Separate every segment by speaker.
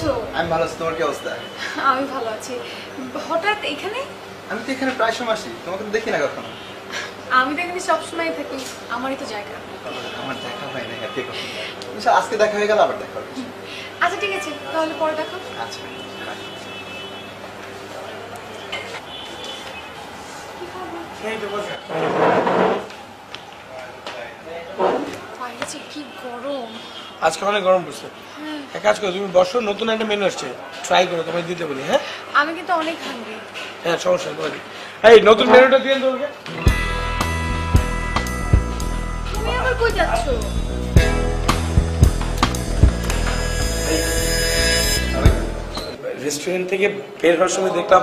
Speaker 1: আছো?
Speaker 2: আমি ভালো আছি, তোমার কি অবস্থা?
Speaker 1: আমি ভালো আছি। হঠাৎ এখানে?
Speaker 2: আমি তো এখানে প্রায় সময় আসি, তোমাকে তো দেখি না কখনো।
Speaker 1: আমি তো এখানে সবসময় থাকি, আমারই তো জায়গা।
Speaker 2: আমার দেখা হয় না এতে কখনো। আজকে দেখা হয়ে গেল, আবার দেখা হবে।
Speaker 1: আচ্ছা ঠিক আছে, তাহলে পরে দেখো।
Speaker 2: আচ্ছা
Speaker 1: কি গরম
Speaker 3: আজকে, অনেক গরম পড়ছে। এক কাজ করো, তুমি বসো, নতুন একটা মেনু আসছে, ট্রাই করো, তোমায় দিতে বলি। হ্যাঁ
Speaker 1: আমি কিন্তু অনেক হাঙ্গরি।
Speaker 3: হ্যাঁ, সমস্যা নেই। এই নতুন মেনুটা দিয়ে তোমাকে।
Speaker 1: তুমি আবার কই যাচ্ছ?
Speaker 3: রেস্টুরেন্ট থেকে বের হওয়ার সময় দেখলাম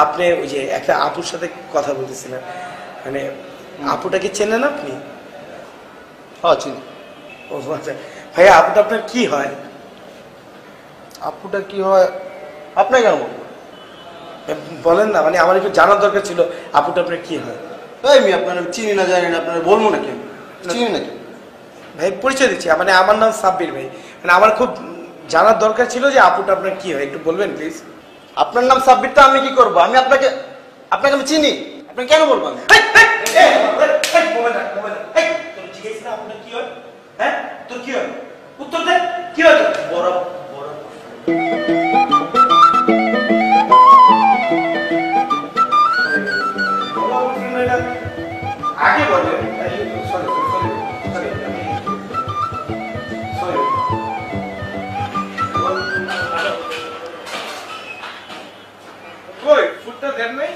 Speaker 3: আপনি ওই যে একটা আপুর সাথে কথা বলতেছিলেন, মানে আপুটাকে চেনেন আপনি?
Speaker 2: হ্যাঁ চিনি।
Speaker 3: ও আচ্ছা ভাইয়া, আপুটা আপনার কি হয়?
Speaker 2: আপুটা কি হয় আপনার কেন বলবো?
Speaker 3: বলেন না, মানে আমার একটু জানার দরকার ছিল আপুটা আপনার কি হয়।
Speaker 2: আমি আপনার চিনি না জানি না, আপনার বলবো নাকি? চিনি নাকি
Speaker 3: ভাই? পরিচয় দিচ্ছি, মানে আমার নাম সাব্বির ভাই। মানে আমার খুব জানার দরকার ছিল যে আপুটা আপনার কি হয়, একটু বলবেন প্লিজ।
Speaker 2: আপনার নাম সাব্বির, তো আমি কি করবো? আমি আপনাকে আপনাকে আমি চিনি, আপনাকে কেন বলবো আমি?
Speaker 3: তোর কি হয়? উত্তর দে, কি হয়? বড় বড় আগে বলে। কই ফুটটা দেন নাই?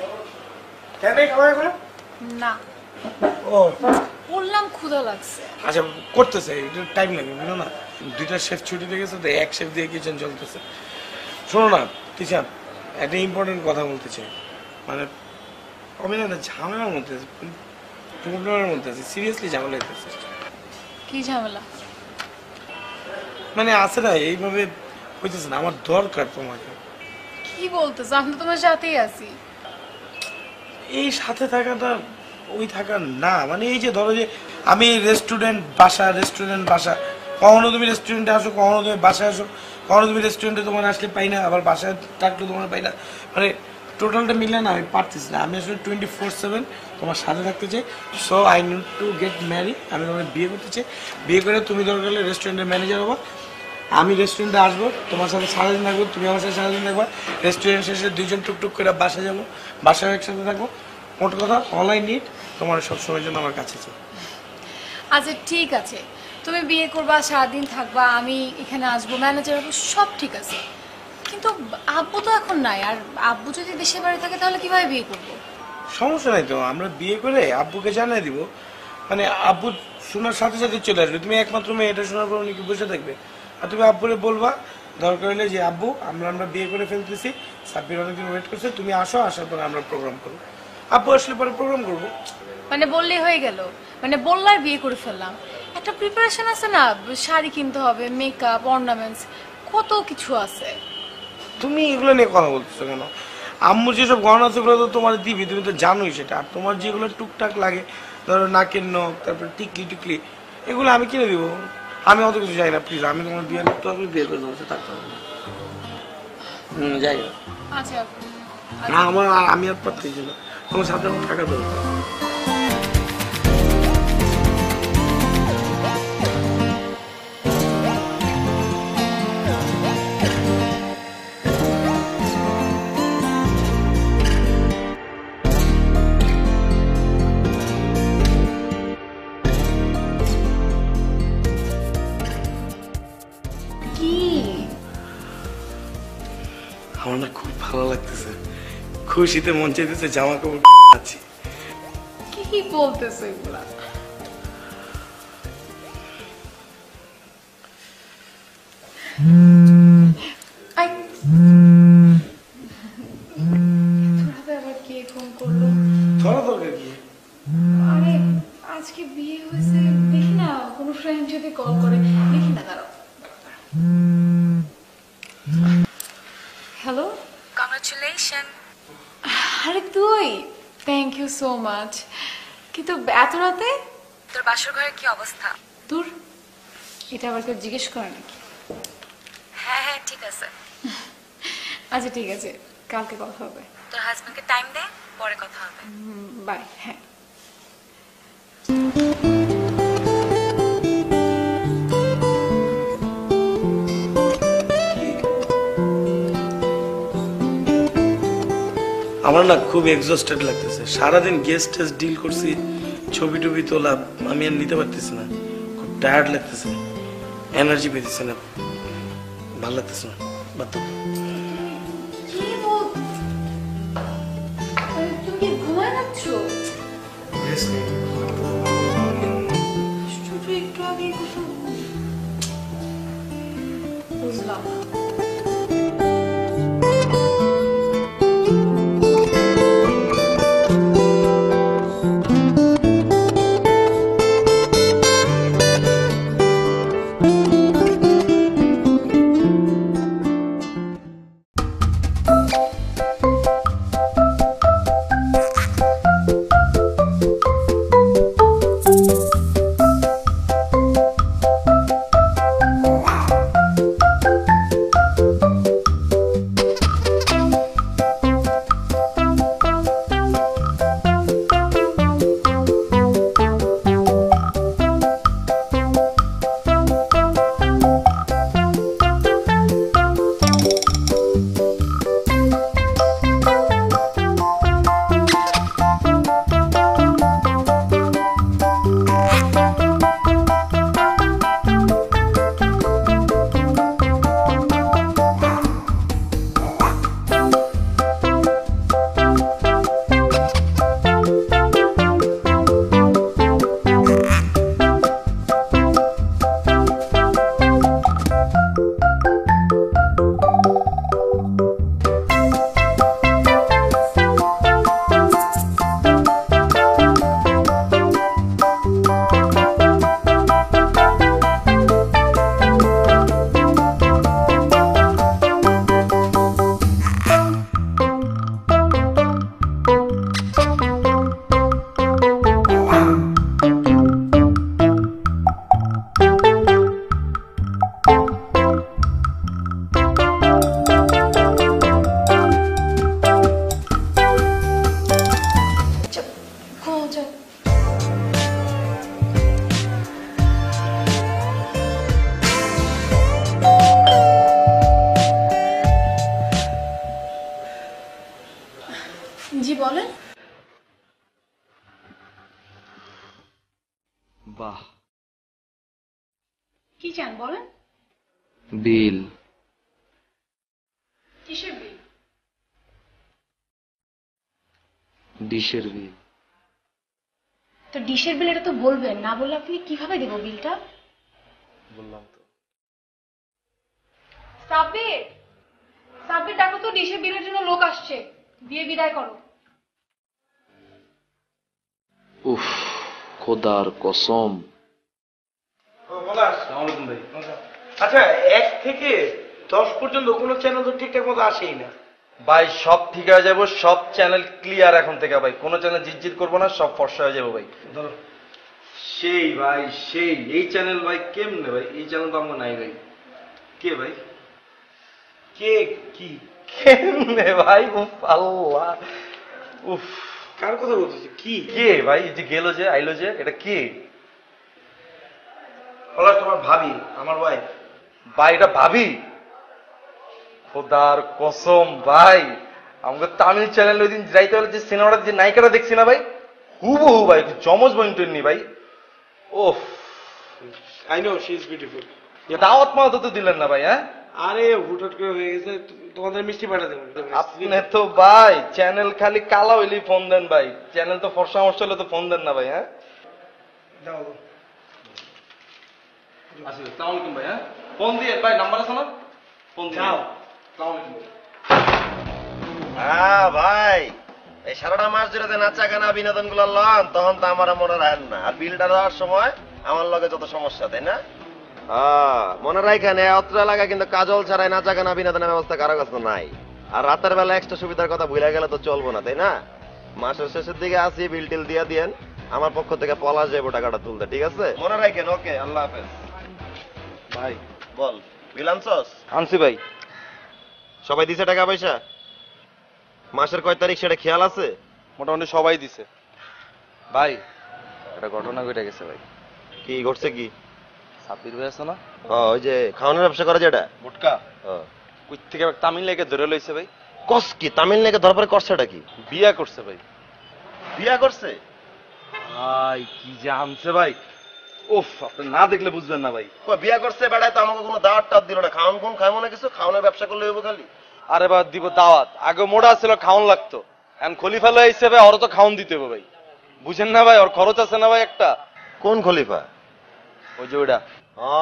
Speaker 3: কেন নাই খাওয়া এগুলো?
Speaker 1: না,
Speaker 3: ও
Speaker 1: বললাম ক্ষুধা লাগছে।
Speaker 3: আচ্ছা, করতেছে, একটু টাইম লাগবে, বুঝলো না? দুইটা শেফ ছুটিতে গেছে তো, এক শেফ দিয়ে কিচেন চলতেছে। শোনো না টিচার, একটা ইম্পর্টেন্ট কথা বলতে চাই। মানে আমি না একটা ঝামেলার মধ্যে আছি, প্রবলেমের মধ্যে আছি, সিরিয়াসলি ঝামেলা হইতেছে।
Speaker 1: কি ঝামেলা?
Speaker 3: মানে আছে না, এইভাবে হইতেছে না, আমার দরকার তোমাকে।
Speaker 1: কি বলতেছ? আমি তো তোমার সাথেই আছি।
Speaker 3: এই সাথে থাকাটা ওই থাকা না, মানে এই যে ধরো যে আমি রেস্টুরেন্ট বাসা, রেস্টুরেন্ট বাসা, কখনো তুমি রেস্টুরেন্টে আসো, কখনো তুমি বাসায় আসো, কখনো তুমি রেস্টুরেন্টে তোমার আসলে পাই না, আবার বাসায় থাকলেও তোমার পাই না। মানে টোটালটা মিলে না, আমি পারতেছি না। আমি আসলে 24/7 তোমার সাথে থাকতে চাই। So I need to get marry. আমি তোমাকে বিয়ে করতে চাই। বিয়ে করে তুমি দরকার হলে রেস্টুরেন্টের ম্যানেজার হবো, আমি রেস্টুরেন্টে আসবো, তোমার সাথে সারাদিন থাকবো, তুমি আমার সাথে সারাদিন থাকবো। রেস্টুরেন্ট শেষে দুইজন টুকটুক করে বাসায় যাবো, বাসায় একসাথে থাকবো। মোট কথা, অল আই নিড তোমার সবসময়ের জন্য আমার কাছে চাই।
Speaker 1: আচ্ছা ঠিক আছে, তুমি বিয়ে করবা, সারাদিন থাকবা, আমি এখানে আসবো, ম্যানেজার হবো, সব ঠিক আছে। কিন্তু আব্বু তো এখন নাই, আর আব্বু যদি দেশের বাড়ি থাকে তাহলে কিভাবে বিয়ে করবো?
Speaker 3: সমস্যা নাই তো, আমরা বিয়ে করে আব্বুকে জানিয়ে দিব। মানে আব্বু শোনার সাথে সাথে চলে আসবে। তুমি একমাত্র মেয়ে, এটা শোনার পর উনি কি বসে থাকবে? আর তুমি আব্বুরে বলবা দরকার হলে যে আব্বু আমরা বিয়ে করে ফেলতেছি, সাব্বির অনেকদিন ওয়েট করছে, তুমি আসো, আসার পরে আমরা প্রোগ্রাম করবো। আব্বু আসলে পরে প্রোগ্রাম করবো।
Speaker 1: মানে বললেই হয়ে গেল? মানে বললার বিয়ে করে ফেললাম? একটা প্রিপারেশন আছে না, শাড়ি কিনতে হবে, মেকআপ, অর্নামেন্টস, কত কিছু আছে।
Speaker 3: তুমি এগুলো নিয়ে কথা বলতেছো কেন? আম্মু যেসব গহনা আছে ওগুলো তো তোমার দিবি, তুমি তো জানোই সেটা। আর তোমার যেগুলো টুকটাক লাগে, ধরো নাকের নখ, তারপরে টিকলি টিকলি, এগুলো আমি কিনে দিব। আমি অত কিছু চাই না, প্লিজ। আমি তোমার বিয়ে করতে হবে, বিয়ে করে দেবো, থাকতে হবে। যাই
Speaker 1: আচ্ছা
Speaker 3: না, আমি আর পারতেছি না, তোমার সাথে আমার টাকা দেবো। আমার না খুব ভালো লাগতেছে, খুশিতে মন চাইতেছে জামা কাপড় আছি।
Speaker 1: কি বলতেছো এগুলা? আবার কে ফোন করলো?
Speaker 3: ধরো দরকার কি?
Speaker 1: আরে আজকে বিয়ে হয়েছে, দেখি না কোনো ফ্রেন্ড যদি কল করে, দেখি না। দাঁড়াও। Hello,
Speaker 4: congratulation.
Speaker 1: আরে তুই? Thank you so much. কিন্তু এত রাতে?
Speaker 4: তোর বাসর ঘরের কি অবস্থা?
Speaker 1: তোর এটা আবার কেউ জিজ্ঞেস করে নাকি?
Speaker 4: হ্যাঁ হ্যাঁ ঠিক ঠিক আছে।
Speaker 1: আচ্ছা ঠিক আছে, কালকে কথা হবে।
Speaker 4: তোর হাজবেন্ডকে টাইম দে, পরে কথা হবে।
Speaker 1: বাই। হ্যাঁ।
Speaker 3: আমার না খুব এক্সস্টেড লাগতেছে, সারাদিন গেস্ট টেস্ট ডিল করছি, ছবি টবি তোলা, আমি আর নিতে পারতেছি না, খুব টায়ার্ড লাগতেছে, এনার্জি পেতেছে না, ভালো লাগতেছে না, বাদ দাও।
Speaker 1: তুমি কি ঘুমায় যাচ্ছ? একটু আগে বুঝলাম না। জি বলেন।
Speaker 5: বাহ,
Speaker 1: কি চান বলেন?
Speaker 5: বিল।
Speaker 1: কিসের বিল?
Speaker 5: ডিশের বিল।
Speaker 1: তো ডিশের বিল এটা তো বলবেন, না বললে আপনি কিভাবে দেব বিলটা?
Speaker 5: বললাম তো।
Speaker 1: সাব্বির, সাব্বির ডাকো তো, ডিশের বিলের জন্য লোক আসছে, দিয়ে বিদায় করো।
Speaker 5: উফ, খোদার কসম।
Speaker 3: আচ্ছা, 1 থেকে 10 পর্যন্ত কোনো চ্যানেল তো ঠিকঠাক মতো আসেই না।
Speaker 2: ভাই সব ঠিক হয়ে যাবো, সব চ্যানেল ক্লিয়ার এখন থেকে ভাই, কোনো চ্যানেল জিত করবো না, সব ফর্সা হয়ে যাবো ভাই।
Speaker 3: ধরো,
Speaker 2: সেই ভাই সেই, এই চ্যানেল ভাই কেমনে ভাই, এই চ্যানেল তো আমার নাই ভাই। কে ভাই?
Speaker 3: কে কি
Speaker 2: কেমনে ভাই? উফ আল্লাহ, উফ,
Speaker 3: কার কথা বলতেছে? কি
Speaker 2: কে ভাই? এই যে গেল যে আইলো যে, এটা কে?
Speaker 3: বলার তোমার ভাবি, আমার ওয়াইফ।
Speaker 2: ভাই এটা ভাবি? খোদার কসম ভাই, আমাকে তামিল চ্যানেল ওই দিন যাইতে হলে যে সিনেমাটা যে নায়িকাটা দেখছি না ভাই, হুবহু ভাই, জমজ বইন্টন নি ভাই। ওফ,
Speaker 3: I know she is beautiful.
Speaker 2: দাওয়াত মাওয়াত তো দিলেন না ভাই। হ্যাঁ,
Speaker 3: আরে হুটহাট করে হয়ে গেছে, তোমাদের মিষ্টি পাঠা দেবো।
Speaker 2: আপনি তো ভাই চ্যানেল খালি কালা হইলেই ফোন দেন ভাই, চ্যানেল তো ফর্সা মর্সা হলে তো ফোন দেন না ভাই। হ্যাঁ,
Speaker 3: দাও।
Speaker 2: আসসালামু আলাইকুম ভাই। হ্যাঁ, ফোন দিয়ে ভাই, নাম্বার আছে না? ফোন দিয়ে
Speaker 3: যাও।
Speaker 2: আসসালামু আলাইকুম ভাই।
Speaker 6: হ্যাঁ ভাই, এই সারাটা মাস জুড়ে নাচা গানা বিনোদন গুলো লন, তখন তো আমার মনে রাখেন না। আর বিলটা দেওয়ার সময় আমার লগে যত সমস্যা, তাই না? মনে রাখেন, অত্র এলাকা কিন্তু কাজল ছাড়াই নাচা গানা বিনোদনের ব্যবস্থা কারো কাছে নাই। আর রাতের বেলা এক্সট্রা সুবিধার কথা ভুলে গেলে তো চলবো না, তাই না? মাসের শেষের দিকে আসি, বিল টিল দিয়ে দিয়েন, আমার পক্ষ থেকে পলাশ যাবো টাকাটা তুলতে, ঠিক আছে? মনে রাখেন। ওকে, আল্লাহ হাফেজ।
Speaker 2: ভাই
Speaker 6: বল, বিল আনছস?
Speaker 2: আনছি ভাই।
Speaker 6: সবাই দিছে টাকা পয়সা? মাসের কয় তারিখ সেটা খেয়াল আছে?
Speaker 2: মোটামুটি সবাই দিছে ভাই। একটা ঘটনা ঘটে গেছে ভাই।
Speaker 6: কি ঘটছে কি?
Speaker 2: সাব্বির ভাই আছে না,
Speaker 6: ওই যে খাওয়ানোর ব্যবসা করে যেটা
Speaker 2: বুটকা, কই থেকে তামিল লেগে ধরে লইছে ভাই।
Speaker 6: কস কি তামিল নাকি ধরপরে করছেটা কি?
Speaker 2: বিয়া করছে ভাই।
Speaker 6: বিয়া করছে?
Speaker 2: ভাই কি যে আনছে ভাই, উফ আপনি না দেখলে বুঝবেন না ভাই।
Speaker 6: বিয়া করছে বেড়ায় তো আমাকে কোনো দাওয়াত টাত দিল না। খাওয়ান কোন খাইবো না কিছু, খাওয়ানোর ব্যবসা করলে হইব খালি।
Speaker 2: আরে ভাই দিব দাওয়াত, আগে মোড়া ছিল খাওন লাগতো, এখন খলিফা লই আইছে ভাই, ওর তো খাওন দিতে হবে ভাই। বুঝেন না ভাই, ওর খরচ আছে না ভাই একটা।
Speaker 6: কোন খলিফা?
Speaker 2: ওই যে ওইটা।
Speaker 6: ও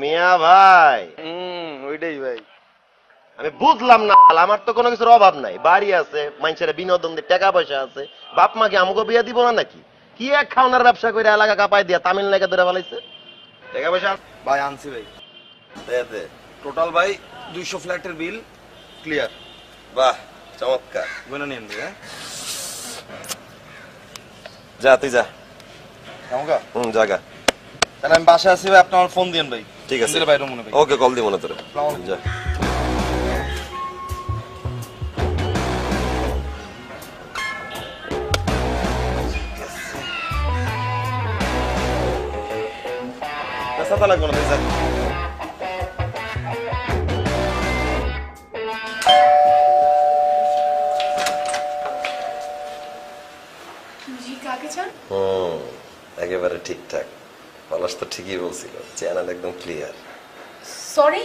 Speaker 6: মিয়া ভাই,
Speaker 2: ওইটাই ভাই।
Speaker 6: আমি বুঝলাম না, আমার তো কোনো কিছুর অভাব নাই, বাড়ি আছে, মানুষের বিনোদন দিয়ে টাকা পয়সা আছে, বাপ মা কি আমাকে বিয়া দিব না নাকি? কি এক খাওয়ানোর ব্যবসা করে এলাকা কাপাই দিয়া তামিল নাকি ধরে ফেলাইছে? টাকা পয়সা
Speaker 2: ভাই আনছি ভাই,
Speaker 6: দে দে।
Speaker 2: টোটাল ভাই 200 ফ্ল্যাটের বিল ক্লিয়ার।
Speaker 6: বাহ চমৎকার।
Speaker 2: গুনে নিন ভাই।
Speaker 6: যা তুই যা।
Speaker 2: কামকা
Speaker 6: জাগা।
Speaker 2: তাহলে আমি বাসায় আছি ভাই, আপনি আমার ফোন দিন ভাই।
Speaker 6: ঠিক আছে,
Speaker 2: বাইরে মনে ভাই।
Speaker 6: ওকে কল দিব না তোরে। যা। সাথে লাগবো না, তুই যা।
Speaker 1: জি কাকে চান?
Speaker 6: একেবারে ঠিকঠাক। পলাশ তো ঠিকই বলছিল, চ্যানেল একদম ক্লিয়ার।
Speaker 1: সরি,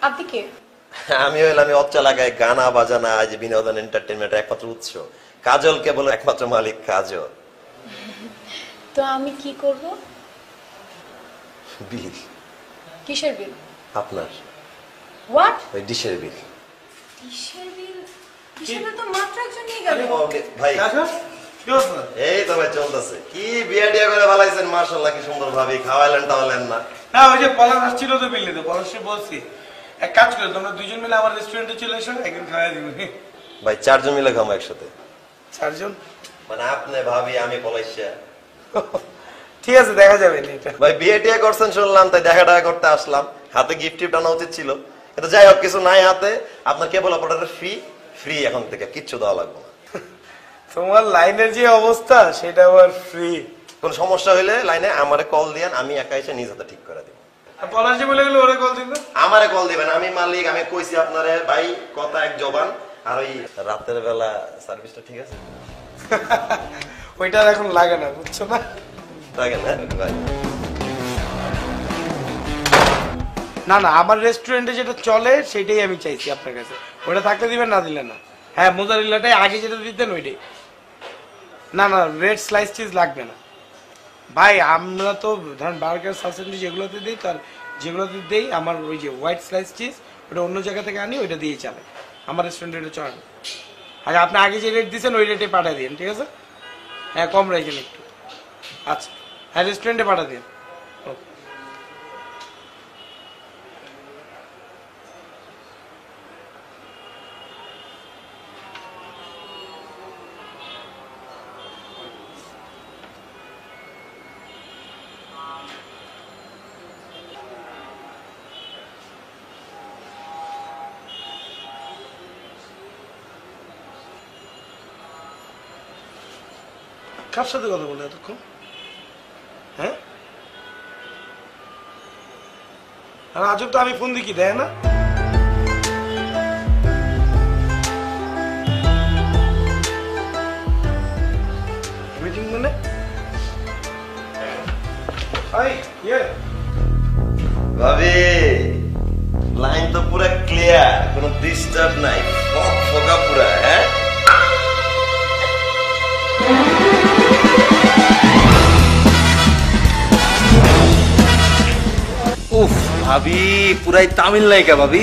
Speaker 1: আপনি কে?
Speaker 6: আমি হইলাম অচ্চা লাগায় গানা বাজানা, আজ বিনোদন এন্টারটেনমেন্টের একমাত্র উৎস। কাজল কেবল একমাত্র মালিক কাজল।
Speaker 1: তো আমি কি করব?
Speaker 6: বিল।
Speaker 1: কিসের বিল?
Speaker 6: আপনার
Speaker 1: হোয়াট?
Speaker 6: ওই ডিশের বিল।
Speaker 1: কিসের বিল? কিসের বিল তো মাত্র একজন নিয়ে গেল।
Speaker 6: ভাই
Speaker 3: কি অবস্থা?
Speaker 6: এই তো ভাই চলতেছে। কি বিয়া টিয়া করে ভালাইছেন, মার্শাল্লাহ কি সুন্দর ভাবি, খাওয়াইলেন টাওয়ালেন না?
Speaker 3: হ্যাঁ, ওই যে পলাশ আসছিল তো বিল নিতে, পলাশকে বলছি এক কাজ করে তোমরা দুজন মিলে আমার রেস্টুরেন্টে চলে এসো, একদিন খাওয়াই দিব।
Speaker 6: ভাই 4 জন মিলে খাবো একসাথে।
Speaker 3: 4 জন?
Speaker 6: মানে আপনি ভাবি আমি পলাইশা।
Speaker 3: ঠিক আছে, দেখা যাবে না এটা।
Speaker 6: ভাই বিয়ে টিয়া করছেন শুনলাম, তাই দেখা টাকা করতে আসলাম। হাতে গিফট টিফট আনা উচিত ছিল, কিন্তু যাই হোক কিছু নাই হাতে। আপনার কেবল অপারেটর ফ্রি, ফ্রি এখন থেকে কিচ্ছু দেওয়া লাগবে না।
Speaker 3: তোমার লাইনের যে অবস্থা সেটা আবার ফ্রি।
Speaker 6: কোন সমস্যা হইলে লাইনে আমারে কল দিয়েন, আমি একা এসে নিজ হাতে ঠিক করে দিব।
Speaker 3: পলাশ যে বলে গেল ওরে কল দিবে।
Speaker 6: আমারে কল দিবেন, আমি মালিক, আমি কইছি আপনারে ভাই কথা এক জবান। আর ওই রাতের বেলা সার্ভিসটা ঠিক আছে?
Speaker 3: ওইটা এখন লাগে না, বুঝছো না?
Speaker 6: দেখেন হ্যাঁ ভাই।
Speaker 3: না না, আমার রেস্টুরেন্টে যেটা চলে সেটাই আমি চাইছি আপনার কাছে। ওটা থাকতে দিবেন, না দিলে না। হ্যাঁ, মোজারেলাটাই আগে যেটা দিতেন ওইটাই। না না, রেড স্লাইস চিজ লাগবে না ভাই। আমরা তো ধরেন বার্গার সাসেন্ডি যেগুলোতে দিই, তার যেগুলোতে দিই আমার ওই যে হোয়াইট স্লাইস চিজ, ওটা অন্য জায়গা থেকে আনি, ওইটা দিয়ে চালে। আমার রেস্টুরেন্টে এটা চলে না। আচ্ছা, আপনি আগে যে রেট দিয়েছেন ওই রেটে পাঠিয়ে দিন, ঠিক আছে? হ্যাঁ, কম রাখেন একটু। আচ্ছা হ্যাঁ, রেস্টুরেন্টে পাঠিয়ে দিন। ওকে। কার সাথে কথা বলে এতক্ষণ? হ্যাঁ, আর আজব তো, আমি ফোন দিই কি দেয় না। মিটিং মানে
Speaker 6: ভাবি লাইন তো পুরো ক্লিয়ার, কোনো ডিস্টার্ব নাই, ফোকা পুরা। হ্যাঁ
Speaker 5: উফ ভাবি পুরাই তামিল নায়িকা ভাবি।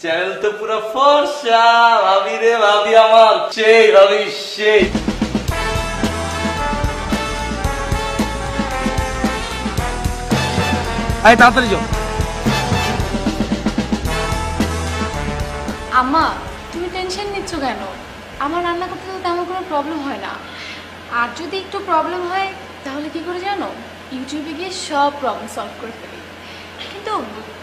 Speaker 5: চ্যানেল তো পুরো ফর্সা ভাবি রে, ভাবি আমার সেই ভাবি সেই।
Speaker 3: আরে তাড়াতাড়ি যাও।
Speaker 1: আম্মা, তুমি টেনশন নিচ্ছ কেন? আমার রান্না করতে তো তেমন কোনো প্রবলেম হয় না। আর যদি একটু প্রবলেম হয় তাহলে কি করে জানো? ইউটিউবে গিয়ে সব প্রবলেম সলভ করে ফেলি। কিন্তু তো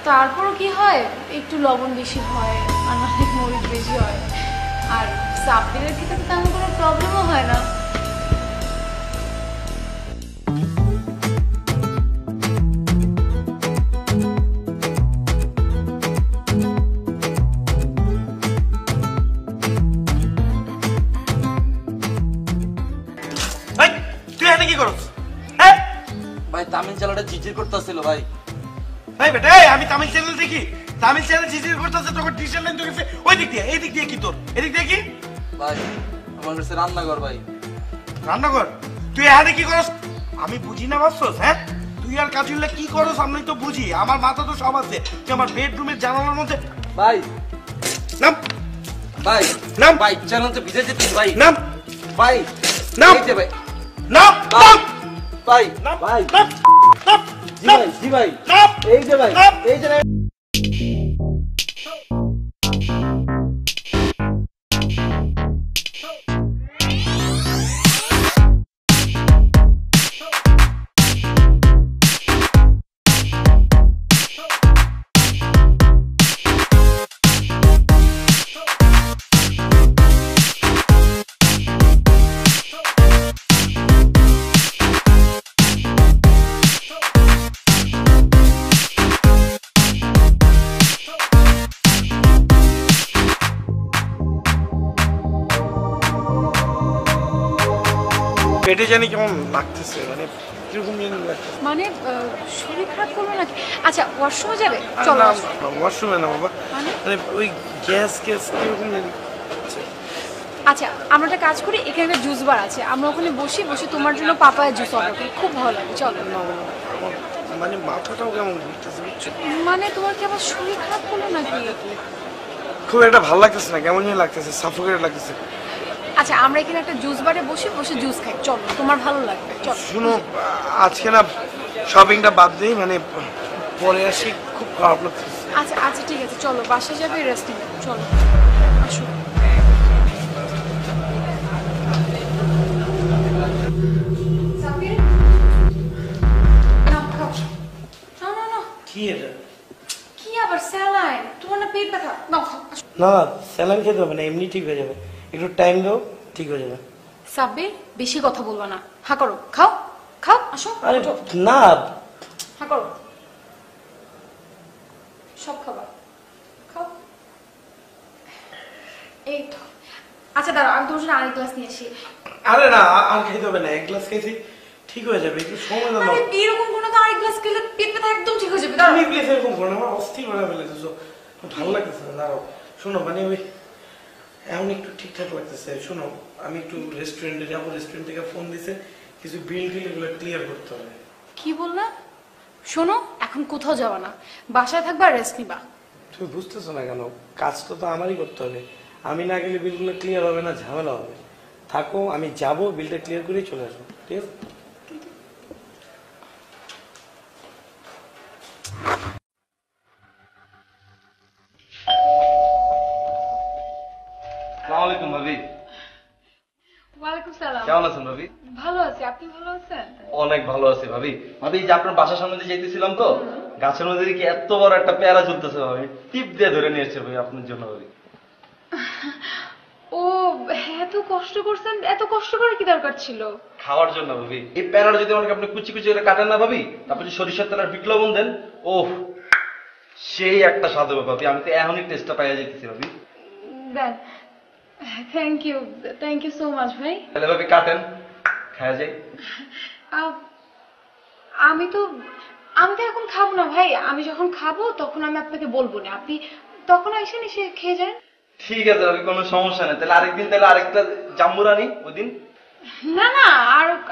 Speaker 1: তারপরও কি হয়, একটু লবণ বেশি হয় আর নাহলে মরিচ বেশি হয়। আর সাব্বিরের ক্ষেত্রে তো তেমন কোনো প্রবলেমও হয় না।
Speaker 3: এই, তুই এখানে কি করছ? হ্যাঁ
Speaker 5: ভাই তামিল চ্যানেলটা জিজির করতেছিল ভাই।
Speaker 3: এই বেটা, এই আমি তামিল চ্যানেল দেখি, তামিল চ্যানেল জিজির করতেছে, তোকে টিউশন লাইন তো গেছে ওই দিক দিয়ে, এই দিক দিয়ে কি তোর, এদিক দিয়ে কি
Speaker 5: ভাই আমার কাছে রান্নাঘর ভাই।
Speaker 3: রান্নাঘর? তুই এখানে কি করস? আমি বুঝি না ভাবছস? হ্যাঁ, তুই আর কাজুল্লাহ কি করস আমি তো বুঝি, আমার মাথা তো সব আছে। তুই আমার বেডরুমের জানালার মধ্যে
Speaker 5: ভাই
Speaker 3: নাম
Speaker 5: ভাই
Speaker 3: নাম
Speaker 5: ভাই চ্যানেল তো ভিজে যেতে ভাই।
Speaker 3: নাম
Speaker 5: ভাই
Speaker 3: নাম
Speaker 5: এই যে ভাই
Speaker 3: নাম নাম
Speaker 5: ভাই
Speaker 3: নাম
Speaker 5: ভাই
Speaker 3: নাম নাম
Speaker 5: জি ভাই জি ভাই
Speaker 3: নাম
Speaker 5: এই যে ভাই
Speaker 3: নাম
Speaker 5: এই যে
Speaker 3: পেটে জানি কেমন লাগতেছে, মানে কিরকম জানি লাগতেছে।
Speaker 1: মানে শরীর খারাপ করলো নাকি? আচ্ছা ওয়াশরুমে যাবে, চলো আসো।
Speaker 3: ওয়াশরুমে না বাবা,
Speaker 1: মানে?
Speaker 3: মানে ওই গ্যাস গ্যাস কিরকম জানি।
Speaker 1: আচ্ছা আমরা একটা কাজ করি, এখানে একটা জুস বার আছে, আমরা ওখানে বসে বসে তোমার জন্য পাপায়া জুস অর্ডার করি, খুব ভালো লাগে, চলো।
Speaker 3: না বাবা, আমার মানে মাথাটাও কেমন ঘুরতেছে বুঝছো?
Speaker 1: মানে তোমার কি আবার শরীর খারাপ করলো নাকি?
Speaker 3: খুব একটা ভালো লাগতেছে না, কেমন জানি লাগতেছে, সাফোকেট লাগতেছে।
Speaker 1: আচ্ছা আমরা এখানে একটা জুস বারে বসে বসে জুস খাই, চলো তোমার ভালো লাগবে, চলো।
Speaker 3: শুনো, আজকে না শপিংটা বাদ দিই, মানে পরে আসি, খুব খারাপ লাগতেছে।
Speaker 1: আচ্ছা আচ্ছা ঠিক আছে, চলো বাসা যাবে, রেস্ট নেবে, চলো আসো। সাব্বির, নাও, খাও। না না না,
Speaker 3: কি এটা?
Speaker 1: কি আবার স্যালাইন? তোমার না পেট ব্যথা, নাও খাও, আসো।
Speaker 3: না স্যালাইন খেতে হবে না, এমনি ঠিক হয়ে যাবে, একটু টাইম দাও, ঠিক হয়ে যাবে।
Speaker 1: সাব্বির বেশি কথা বলবা না, হা করো, খাও খাও, আসো।
Speaker 3: আরে
Speaker 1: ওঠো।
Speaker 3: না,
Speaker 1: হা করো, সব খাবার খাও। এই তো, আচ্ছা দাঁড়াও আমি তোমার জন্য আরেক গ্লাস নিয়ে আসি।
Speaker 3: আরে না, আর খেতে হবে না, এক গ্লাস খেয়েছি, ঠিক হয়ে যাবে, একটু সময় দাও।
Speaker 1: আরে এরকম কোনো তো আরেক গ্লাস খেলে পেট ব্যথা একদম ঠিক হয়ে যাবে, দাঁড়াও।
Speaker 3: তুমি প্লিজ এরকম করো না, আমার অস্থির হয়ে ফেলেছো, ভালো লাগতেছে না। দাঁড়াও, শোনো, মানে ওই এখন একটু ঠিকঠাক লাগতেছে। শোনো, আমি একটু রেস্টুরেন্টে যাবো, রেস্টুরেন্ট থেকে ফোন দিছে, কিছু বিল টিল এগুলো ক্লিয়ার করতে হবে।
Speaker 1: কি বললা? শোনো, এখন কোথাও যাবা না, বাসায় থাকবা আর রেস্ট নিবা।
Speaker 3: তুমি বুঝতেছো না কেন? কাজটা তো আমারই করতে হবে, আমি না গেলে বিলগুলো ক্লিয়ার হবে না, ঝামেলা হবে। থাকো, আমি যাবো, বিলটা ক্লিয়ার করেই চলে আসবো, ঠিক আছে?
Speaker 2: আসসালামু আলাইকুম ভাবি।
Speaker 1: ওয়ালাইকুম সালাম।
Speaker 2: কেমন আছেন ভাবি?
Speaker 1: ভালো আছি, আপনি ভালো আছেন?
Speaker 2: অনেক ভালো আছি ভাবি। ভাবি এই যে আপনার বাসার সামনে দিয়ে যেতেছিলাম তো, গাছের মধ্যে দেখি এত বড় একটা পেয়ারা ঝুলতেছে ভাবি, টিপ দিয়ে ধরে নিয়ে এসছে ভাই আপনার জন্য ভাবি।
Speaker 1: ও এত কষ্ট করছেন, এত কষ্ট করে কি দরকার ছিল?
Speaker 2: খাওয়ার জন্য ভাবি। এই পেয়ারাটা যদি আমাকে আপনি কুচি কুচি করে কাটেন না ভাবি, তারপর যদি সরিষার তেল আর বিট লবণ দেন, ওহ সেই একটা স্বাদ হবে ভাবি। আমি তো এখনই টেস্টটা পাইয়া যেতেছি ভাবি।
Speaker 1: দেন, থ্যাংক ইউ সো মাচ ভাই।
Speaker 2: তাহলে ভাবি কাটেন, খাওয়া যাই।
Speaker 1: আহ, আমি তো এখন খাবো না ভাই, আমি যখন খাবো তখন আমি আপনাকে বলবো না, আপনি তখন এসে খেয়ে যান।
Speaker 2: ঠিক আছে ভাবি, কোনো সমস্যা নেই। তাহলে আরেকদিন তাহলে আরেকটা জাম্বুর আনি ওই দিন।
Speaker 1: না না,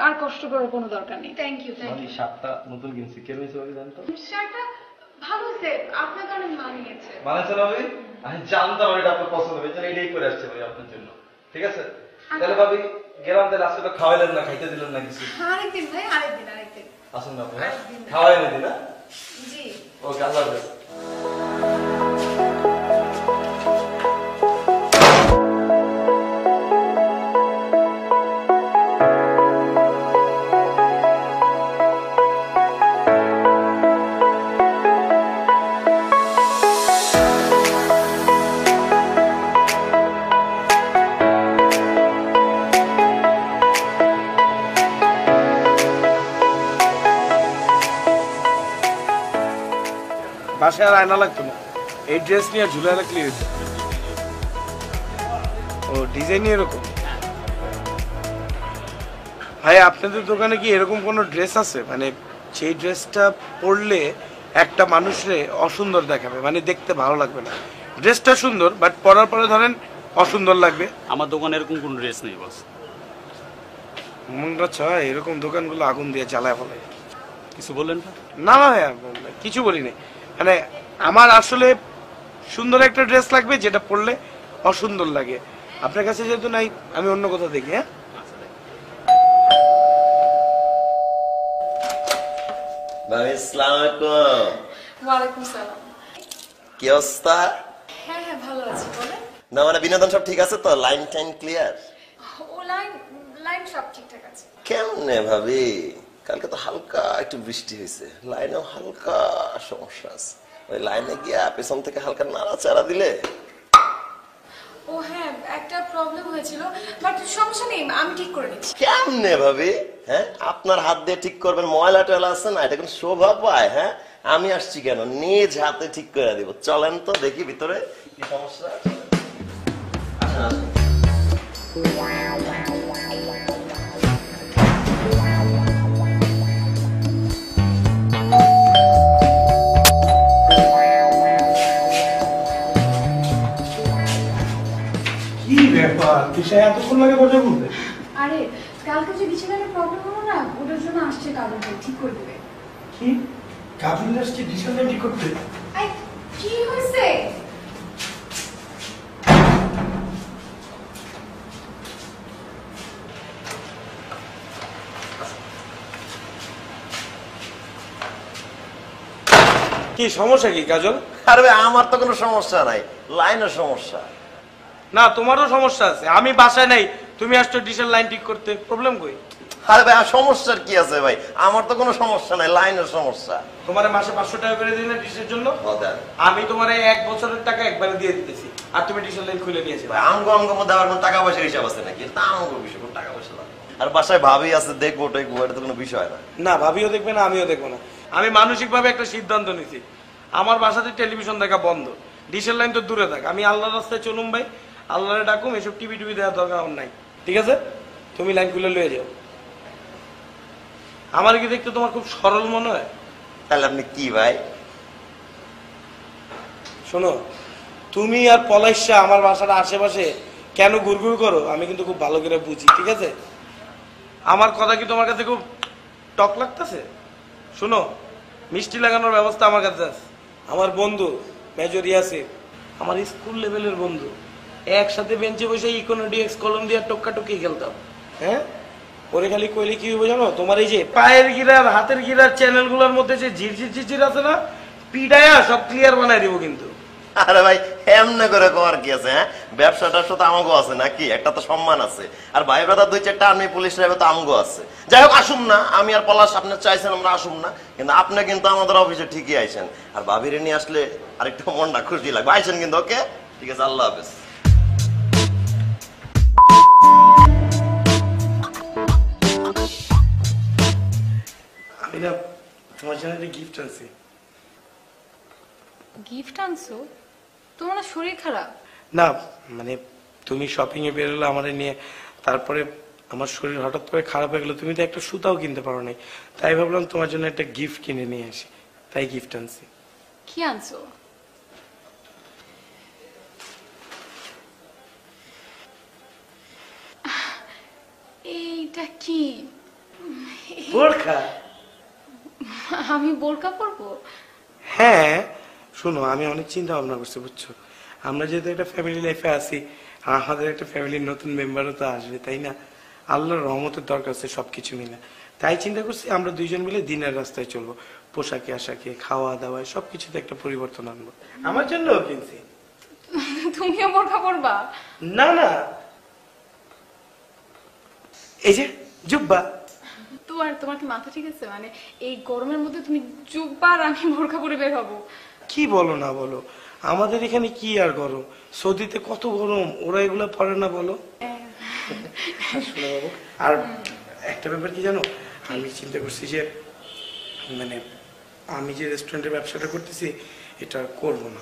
Speaker 1: আর কষ্ট করার কোনো দরকার নেই। Thank you.
Speaker 2: ভাবি শার্টটা নতুন কিনছি, কে নিয়েছে ভাবি জানেন তো?
Speaker 1: শার্টটা ভালো হয়েছে, আপনার কারণে মানিয়েছে।
Speaker 2: বানাইছেন ভাবি? আমি জানতাম এটা আপনার পছন্দ হবে, এই জন্য এটাই করে আসছে ভাই আপনার জন্য। ঠিক আছে তাহলে ভাবি, গেলাম। তাহলে আজকে তো খাওয়াইলেন না, খাইতে দিলেন না কিছু।
Speaker 1: আরেকদিন ভাই, আরেকদিন।
Speaker 2: আসুন না ভাই, খাওয়াই না দিন।
Speaker 1: জি।
Speaker 2: ওকে, আল্লাহ হাফেজ।
Speaker 3: বাসায় আর আয়না লাগতো না, এই ড্রেস নিয়ে ঝুলে রাখলে হতো। ও ডিজাইন এরকম। ভাই আপনাদের দোকানে কি এরকম কোনো ড্রেস আছে, মানে যেই ড্রেসটা পরলে একটা মানুষরে অসুন্দর দেখাবে, মানে দেখতে ভালো লাগবে না? ড্রেসটা সুন্দর বাট পরার পরে ধরেন অসুন্দর লাগবে।
Speaker 7: আমার দোকানে এরকম কোনো ড্রেস নেই বস।
Speaker 3: মনটা চায় এরকম দোকানগুলো আগুন দিয়ে জ্বালায় ফেলে।
Speaker 7: কিছু বললেন
Speaker 3: না না ভাইয়া, কিছু বলিনি, মানে আমার আসলে সুন্দর একটা ড্রেস লাগবে যেটা পরলে অসুন্দর লাগে। আপনার কাছে যেহেতু নাই, আমি অন্য কোথাও দেখি। হ্যাঁ
Speaker 6: ভাবি আসসালামু আলাইকুম।
Speaker 1: ওয়ালাইকুম সালাম।
Speaker 6: কি অবস্থা?
Speaker 1: হ্যাঁ হ্যাঁ ভালো আছি, বলেন।
Speaker 6: না মানে বিনোদন সব ঠিক আছে তো? লাইন টাইন ক্লিয়ার?
Speaker 1: ও লাইন লাইন সব ঠিকঠাক আছে।
Speaker 6: কেমনে ভাবি? কালকে তো হালকা একটু বৃষ্টি হয়েছে, লাইনেও হালকা সমস্যা আছে। ওই লাইনে গিয়া পেছন থেকে হালকা নাড়াচাড়া দিলে।
Speaker 1: ও হ্যাঁ, একটা প্রবলেম হয়েছিল, বাট সমস্যা নেই, আমি ঠিক করে নিচ্ছি।
Speaker 6: কেমনে ভাবি? হ্যাঁ আপনার হাত দিয়ে ঠিক করবেন? ময়লা টয়লা আছে না, এটা কোন শোভা পায়? হ্যাঁ আমি আসছি কেন, নিজ হাতে ঠিক করে দিব। চলেন তো দেখি ভিতরে কি সমস্যা। আসেন আসেন।
Speaker 3: কি ব্যাপার, কিসে এতক্ষণ লাগে কথা বলতে?
Speaker 1: আরে কালকে যে বিছানার প্রবলেম হলো না, ওটার জন্য আসছে কাজল ভাই, ঠিক করে দেবে।
Speaker 3: কি কাবিল আসছে ডিসিশন ঠিক করতে?
Speaker 1: আই কি হয়েছে?
Speaker 3: কি সমস্যা কি কাজল?
Speaker 6: আরে ভাই আমার তো কোনো সমস্যা নাই, লাইনের সমস্যা।
Speaker 3: না তোমারও সমস্যা আছে, আমি বাসায় নাই, তুমি আসছো ডিসেল লাইন ঠিক করতে, প্রবলেম কই?
Speaker 6: আরে ভাই সমস্যার কি আছে ভাই, আমার তো কোনো সমস্যা নাই, লাইনের সমস্যা।
Speaker 3: তোমার মাসে 500 টাকা করে দিই না ডিসের জন্য? আমি তোমার 1 বছরের টাকা একবারে দিয়ে দিতেছি, আর তুমি ডিসেল লাইন খুলে নিয়েছো।
Speaker 6: ভাই আমগো আমগো মধ্যে আবার কোনো টাকা পয়সার হিসাব আছে নাকি? তা আমগো বিষয়, কোনো টাকা পয়সা লাগে। আর বাসায় ভাবি আছে, দেখবো টেকবো, এটা তো কোনো বিষয় না।
Speaker 3: না ভাবিও দেখবে না, আমিও দেখবো না। আমি মানসিকভাবে একটা সিদ্ধান্ত নিছি, আমার বাসাতে টেলিভিশন দেখা বন্ধ, ডিসেল লাইন তো দূরে থাক। আমি আল্লাহর রাস্তায় চলুম ভাই, আল্লাহরে ডাকুম, এসব টিভি টিভি দেওয়ার দরকার আমার নাই। ঠিক আছে, তুমি লাইন খুলে লয়ে যাও। আমার কি দেখতে তোমার খুব সরল মনে হয়?
Speaker 6: তাহলে আপনি কি ভাই?
Speaker 3: শোনো, তুমি আর পলাইশা আমার বাসার আশেপাশে কেন ঘুরঘুর করো আমি কিন্তু খুব ভালো করে বুঝি। ঠিক আছে, আমার কথা কি তোমার কাছে খুব টক লাগতেছে? শোনো, মিষ্টি লাগানোর ব্যবস্থা আমার কাছে আছে। আমার বন্ধু মেজর ইয়াসির, আমার স্কুল লেভেলের বন্ধু, একসাথে বেঞ্চে বসে ইকোনমিক্স কলম দিয়ে টক্কাটুকি খেলতাম। হ্যাঁ, ওরে খালি কইলে কি হইব জানো? তোমার এই যে পায়ের গিরার হাতের গিরার চ্যানেলগুলোর মধ্যে যে ঝিরঝির ঝিরঝির আছে না, পিডায়া সব ক্লিয়ার বানাই দিব কিন্তু।
Speaker 6: আরে ভাই এমনি করে কোয়ার কি আছে? হ্যাঁ ব্যবসাটার সাথে আমগো আছে নাকি? একটা তো সম্মান আছে। আর ভাই ব্রাদার 2-4টা আর্মি পুলিশ সাহেব তো আমগো আছে। যাই হোক আসুন না, আমি আর পলাশ আপনি চাইছেন আমরা আসুন না, কিন্তু আপনি কিন্তু আমাদের অফিসে ঠিকই আইছেন। আর ভাবিরে নিয়ে আসলে আরেকটু মনটা খুশি লাগবে। আইছেন কিন্তু, ওকে ঠিক আছে, আল্লাহ হাফেজ।
Speaker 3: আমি না তোমার জন্য একটা গিফট আনছি।
Speaker 1: গিফট আনছো? তোমার না শরীর খারাপ?
Speaker 3: না মানে তুমি শপিং এ বেরোলে আমাদের নিয়ে, তারপরে আমার শরীর হঠাৎ করে খারাপ হয়ে গেলো, তুমি তো একটা সুতাও কিনতে পারো নাই, তাই ভাবলাম তোমার জন্য একটা গিফট কিনে নিয়ে আসি, তাই গিফট আনছি।
Speaker 1: কি আনছো? এইটা কি?
Speaker 3: বোরখা?
Speaker 1: আমি বোরকা পরবো?
Speaker 3: হ্যাঁ শোনো, আমি অনেক চিন্তা ভাবনা করছি বুঝছো, আমরা যেহেতু একটা ফ্যামিলি লাইফে আছি, আর আমাদের একটা ফ্যামিলির নতুন মেম্বারও তো আসবে, তাই না? আল্লাহর রহমতের দরকার আছে সবকিছু মিলে, তাই চিন্তা করছি আমরা দুইজন মিলে দিনের রাস্তায় চলবো, পোশাকে আশাকে খাওয়া দাওয়ায় সবকিছুতে একটা পরিবর্তন আনবো। আমার জন্যও কিনছি।
Speaker 1: তুমিও বোরকা পরবা?
Speaker 3: না না, এই যে জুব্বা।
Speaker 1: তোমার কি মাথা ঠিক আছে? মানে এই গরমের মধ্যে তুমি জুব্বা আর আমি বোরকা পরে বের হবো?
Speaker 3: কি বলো না বলো, আমাদের এখানে কি আর গরম, সৌদিতে কত গরম, ওরা এগুলো পরে না বলো। আর একটা ব্যাপার কি জানো, আমি চিন্তা করছি যে মানে আমি যে রেস্টুরেন্টের ব্যবসাটা করতেছি, এটা করব না,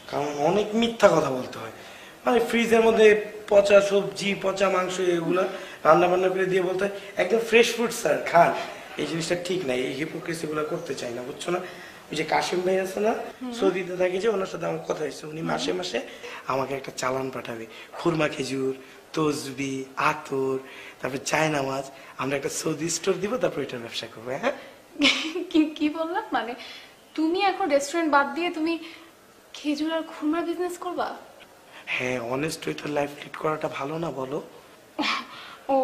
Speaker 3: কারণ অনেক মিথ্যা কথা বলতে হয়। মানে ফ্রিজের মধ্যে পচা সবজি, পচা মাংস এগুলো রান্না বান্না করে দিয়ে বলতে হয় একদম ফ্রেশ ফুড স্যার খান, এই জিনিসটা ঠিক নাই। এই হিপোক্রেসি গুলো করতে চাই না, বুঝছো না? ওই যে কাশিম ভাই আছে না, সৌদিতে থাকে, যে ওনার সাথে আমার কথা হয়েছে, উনি মাসে মাসে আমাকে একটা চালান পাঠাবে, খুরমা খেজুর, তসবি, আতর, তারপর চায়না মাছ। আমরা একটা সৌদি স্টোর দিব, তারপর এটার ব্যবসা করবো। হ্যাঁ,
Speaker 1: কি বললাম? মানে তুমি এখন রেস্টুরেন্ট বাদ দিয়ে তুমি খেজুর আর খুরমার বিজনেস করবা?
Speaker 3: হ্যাঁ, অনেস্ট হয়ে তো লাইফ লিড করাটা ভালো না বলো?
Speaker 1: ও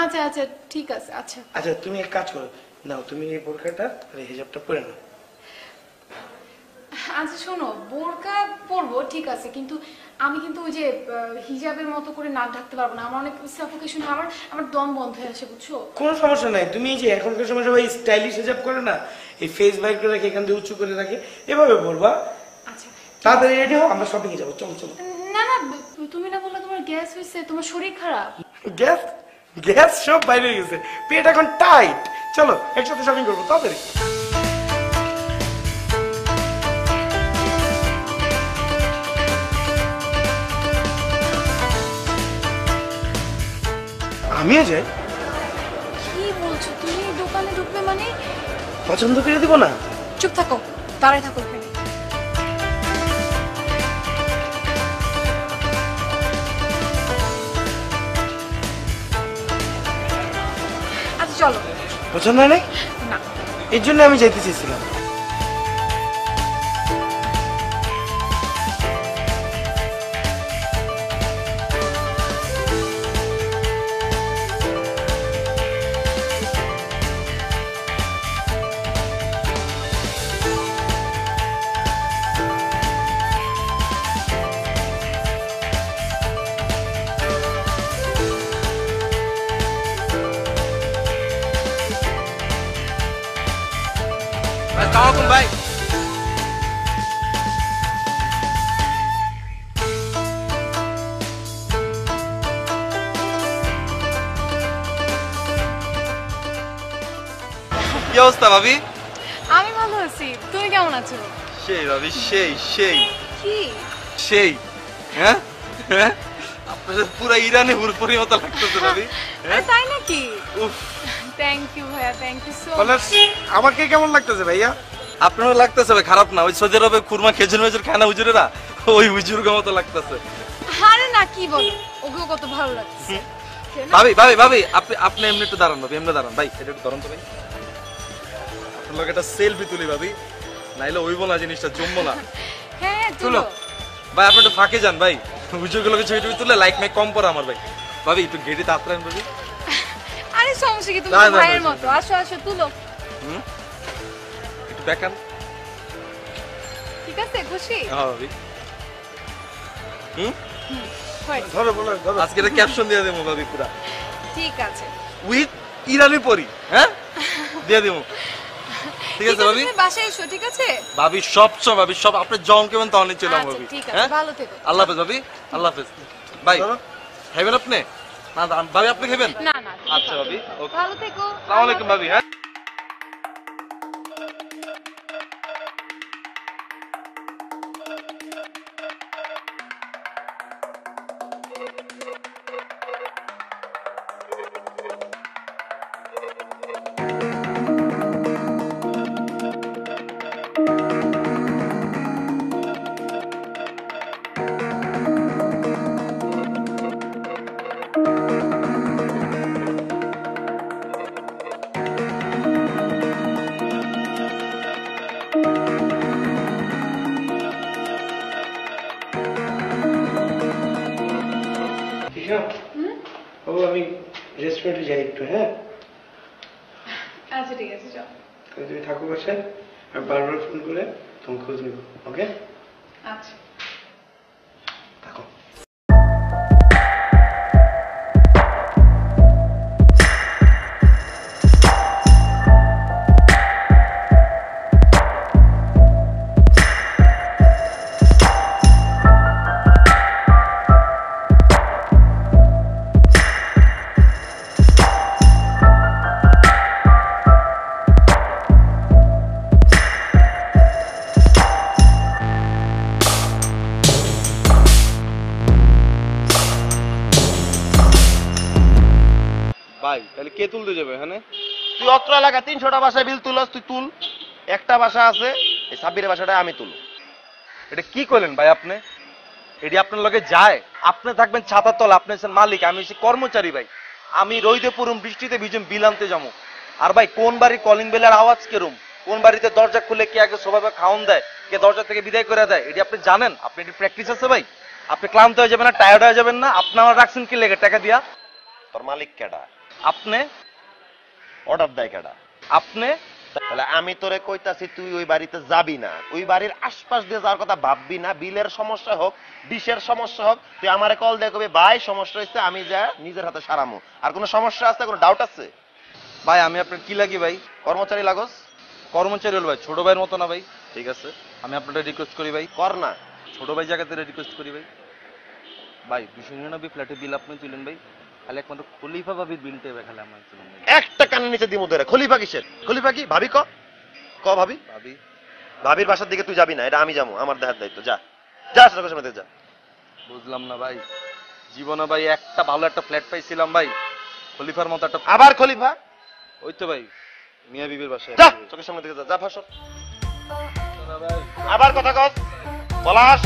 Speaker 1: আচ্ছা আচ্ছা, ঠিক আছে। আচ্ছা
Speaker 3: আচ্ছা, তুমি এক কাজ করো, নাও তুমি এই বোরকাটা আর এই হিজাবটা পরে নাও।
Speaker 1: আচ্ছা শোনো, বোরকা পরবো ঠিক আছে, কিন্তু আমি কিন্তু ওই যে হিজাবের মতো করে নাক ঢাকতে পারবো না। আমার অনেক সাফোকেশন, আমার দম বন্ধ হয়ে আসে, বুঝছো?
Speaker 3: কোনো সমস্যা নাই, তুমি এই যে এখনকার সময় সবাই স্টাইলিশ হিজাব করে না, এই ফেস বাইর করে রাখে, এখান দিয়ে উঁচু করে রাখে, এভাবে পরবা।
Speaker 1: আচ্ছা
Speaker 3: তাড়াতাড়ি রেডি হও, আমরা শপিং এ যাবো, চলো চলো।
Speaker 1: না না, তুমি না বললে তোমার গ্যাস হয়েছে, তোমার শরীর খারাপ।
Speaker 3: গ্যাস গ্যাস সব বাইরে হয়ে গেছে, পেট এখন টাইট। চলো একসাথে শপিং করবো, তাড়াতাড়ি। আমিও যাই।
Speaker 1: কি বলছো তুমি? দোকানে ঢুকবে মানে?
Speaker 3: পছন্দ করে দিব না?
Speaker 1: চুপ থাকো, দাঁড়ায় থাকো এখানে। আচ্ছা চলো।
Speaker 3: পছন্দ হয় নাই?
Speaker 1: না।
Speaker 3: এর জন্য আমি যাইতে চেয়েছিলাম।
Speaker 2: আসসালামু আলাইকুম ভাই। কি অবস্থা ভাবি?
Speaker 1: আমি ভালো আছি, তুমি কেমন আছো?
Speaker 2: সেই ভাবি, সেই সেই
Speaker 1: কি
Speaker 2: সেই হ্যাঁ হ্যাঁ, আপনার সাথে পুরো ইরানি হুরপুরি মতো লাগতেছে ভাবি।
Speaker 1: আরে তাই নাকি?
Speaker 2: উফ,
Speaker 1: থ্যাংক ইউ ভাইয়া, থ্যাংক ইউ সো
Speaker 3: বলে
Speaker 1: মাচ।
Speaker 3: আমাকে কেমন লাগতেছে ভাইয়া?
Speaker 2: আপনারও লাগতেছে ভাই, খারাপ না। ওই সৌদি আরবে খুরমা খেজুর মেজুর খায় না হুজুরেরা, ওই হুজুরগো মতো লাগতেছে।
Speaker 1: আরে না, কি বলো, ওগুলো কত ভালো লাগছে।
Speaker 2: ভাবি ভাবি ভাবি, আপনি আপনি এমনি একটু দাঁড়ান ভাবি, এমনি দাঁড়ান ভাই, এটা একটু ধরুন তো ভাই। আপনার লোক একটা সেলফি তুলি ভাবি, নাইলে ওইব না, জিনিসটা জমবো না।
Speaker 1: হ্যাঁ
Speaker 2: তুলো
Speaker 1: তুলো।
Speaker 2: ভাই, আপনি একটু ফাঁকে যান ভাই, হুজুরগুলোকে ছবি টবি তুলে লাইক মাইক কম পড়ে আমার ভাই। ভাবি একটু গেটে তাড়াতাড়ি আন ভাবি।
Speaker 1: আরে সমস্যা কি, তুমি
Speaker 2: না,
Speaker 1: তো
Speaker 2: না,
Speaker 1: ভাইয়ের
Speaker 2: না,
Speaker 1: মতো। আসো আসো, তুলো।
Speaker 2: একটু দেখান।
Speaker 1: ঠিক আছে, খুশি?
Speaker 2: হ্যাঁ ভাবি।
Speaker 1: হয়েছে।
Speaker 3: ধরো, বলো ধরো।
Speaker 2: আজকে এটা ক্যাপশন দিয়ে দেবো ভাবি পুরা,
Speaker 1: ঠিক আছে।
Speaker 2: উইথ ইরানি পরি, হ্যাঁ দিয়ে দেবো। ঠিক আছে ভাবি।
Speaker 1: তুমি বাসায় এসো, ঠিক আছে?
Speaker 2: ভাবি সব সব ভাবি সব, আপনি জন কেমন তখনই চলাম
Speaker 1: আচ্ছা,
Speaker 2: ভাবি।
Speaker 1: ঠিক আছে,
Speaker 2: হ্যাঁ,
Speaker 1: ভালো থেকো।
Speaker 2: আল্লাহ হাফেজ ভাবি, আল্লাহ হাফেজ। ভাই
Speaker 3: ধরো।
Speaker 2: খাইবেন আপনি? না না, ভাবি আপনি খাইবেন?
Speaker 1: না না, তুমি
Speaker 2: আচ্ছা
Speaker 1: খাও।
Speaker 2: ভাবি, ওকে।
Speaker 1: ভালো থেকো।
Speaker 2: আসসালামু আলাইকুম ভাবি। হ্যাঁ,
Speaker 3: বাবু আমি রেস্টুরেন্টে যাই একটু। হ্যাঁ,
Speaker 1: আচ্ছা ঠিক আছে, যাও।
Speaker 3: তাহলে তুমি থাকো বাসায়, আমি বারবার ফোন করে তোমার খোঁজ নেব। ওকে,
Speaker 1: আচ্ছা।
Speaker 3: থাকো।
Speaker 2: ভাই তাহলে কে তুলতে যাবে এখানে?
Speaker 6: তুই অত্র এলাকা 300টা বাসায় বিল তুলস, তুই তুল। একটা বাসা আছে, এই সাব্বিরের বাসাটা আমি তুলব।
Speaker 2: এটা কি করলেন ভাই আপনি? এটি আপনার লগে যায়? আপনি থাকবেন ছাতার তলা, আপনি হচ্ছেন মালিক, আমি হচ্ছি কর্মচারী ভাই। আমি রইদে পুরুম বৃষ্টিতে ভিজুম বিল আনতে যাবো। আর ভাই কোন বাড়ির কলিং বেলের আওয়াজ কেরম, কোন বাড়িতে দরজা খুলে কে আগে সবাই খাওয়ান দেয়, কে দরজা থেকে বিদায় করে দেয়, এটি আপনি জানেন? আপনি এটি প্র্যাকটিস আছে ভাই? আপনি ক্লান্ত হয়ে যাবেন না, টায়ার্ড হয়ে যাবেন না? আপনি আমার রাখছেন কি লেগে টাকা দিয়া?
Speaker 6: তোর মালিক কেডা?
Speaker 2: আপনি।
Speaker 6: অর্ডার দেয় কেডা?
Speaker 2: আপনি।
Speaker 6: তাহলে আমি তোরে কইতাছি তুই ওই বাড়িতে যাবি না, ওই বাড়ির আশপাশ দিয়ে যাওয়ার কথা ভাববি না। বিলের সমস্যা হোক, ডিশের সমস্যা হোক, তুই আমারে কল দিয়ে কবি ভাই সমস্যা হয়েছে, আমি যা নিজের হাতে সারামু। আর কোনো সমস্যা আছে, কোনো ডাউট আছে?
Speaker 2: ভাই আমি আপনার কি লাগি ভাই?
Speaker 6: কর্মচারী লাগস?
Speaker 2: কর্মচারী হল ভাই, ছোট ভাইয়ের মতো না ভাই।
Speaker 6: ঠিক আছে,
Speaker 2: আমি আপনাদের রিকোয়েস্ট করি ভাই,
Speaker 6: কর না।
Speaker 2: ছোট ভাই জায়গাতে রিকোয়েস্ট করি ভাই। ভাই 299 ফ্ল্যাটের বিল আপনি তুলেন ভাই, খালি একমাত্র খলিফা ভাবির বিলটা খালি আমার তুলেন ভাই।
Speaker 6: একটা কানের নিচে দিমু ধরে। খলিফা কিসের? খলিফা কি ভাবি? ক ভাবি।
Speaker 2: ভাবি?
Speaker 6: ভাবির বাসার দিকে তুই যাবি না, এটা আমি যাবো, আমার দেখার দায়িত্ব। যা যা সেরকম সময় যা।
Speaker 2: বুঝলাম না ভাই, জীবনে ভাই একটা ভালো একটা ফ্ল্যাট পাইছিলাম ভাই, খলিফার মতো একটা।
Speaker 6: আবার খলিফা?
Speaker 2: ওই তো ভাই মিয়া বিবির বাসায়।
Speaker 6: যা চোখের সামনে দিকে যা, যা ভাষণ। আবার কথা কস, পলাশ।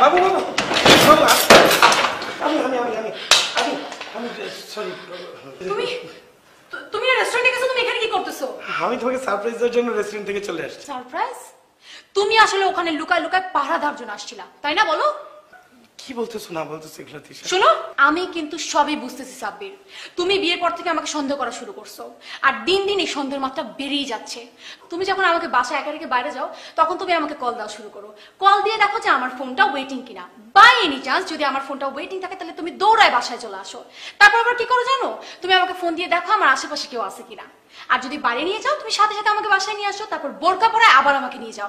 Speaker 3: বাবু বাবু বাবু, আমি আমি আমি আমি আমি আমি সরি।
Speaker 1: তুমি তুমি রেস্টুরেন্টে গেছো, তুমি এখানে কি করতেছো?
Speaker 3: আমি তোমাকে সারপ্রাইজ দেওয়ার জন্য রেস্টুরেন্ট থেকে চলে আসছি।
Speaker 1: সারপ্রাইজ? তুমি আসলে ওখানে লুকায় লুকায় পাহারা দেওয়ার জন্য আসছিলা, তাই না? বলো
Speaker 3: কি বলতেছো না বলতেছো এগুলো তিশা?
Speaker 1: শোনো, আমি কিন্তু সবই বুঝতেছি সাব্বির। তুমি বিয়ের পর থেকে আমাকে সন্দেহ করা শুরু করছো, আর দিন দিন এই সন্দেহের মাত্রা বেড়েই যাচ্ছে। তুমি যখন আমাকে বাসায় একা রেখে বাইরে যাও, তখন তুমি আমাকে কল দেওয়া শুরু করো। কল দিয়ে দেখো যে আমার ফোনটা ওয়েটিং কিনা। বাই এনি চান্স যদি আমার ফোনটা ওয়েটিং থাকে, তাহলে তুমি দৌড়ায় বাসায় চলে আসো। তারপর আবার কি করো জানো? তুমি আমাকে ফোন দিয়ে দেখো আমার আশেপাশে কেউ আছে কিনা। আর যদি বাড়ি নিয়ে যাও, তুমি সাথে সাথে আমাকে বাসায় নিয়ে আসো, তারপর বোরকা পরে আবার আমাকে নিয়ে যাও।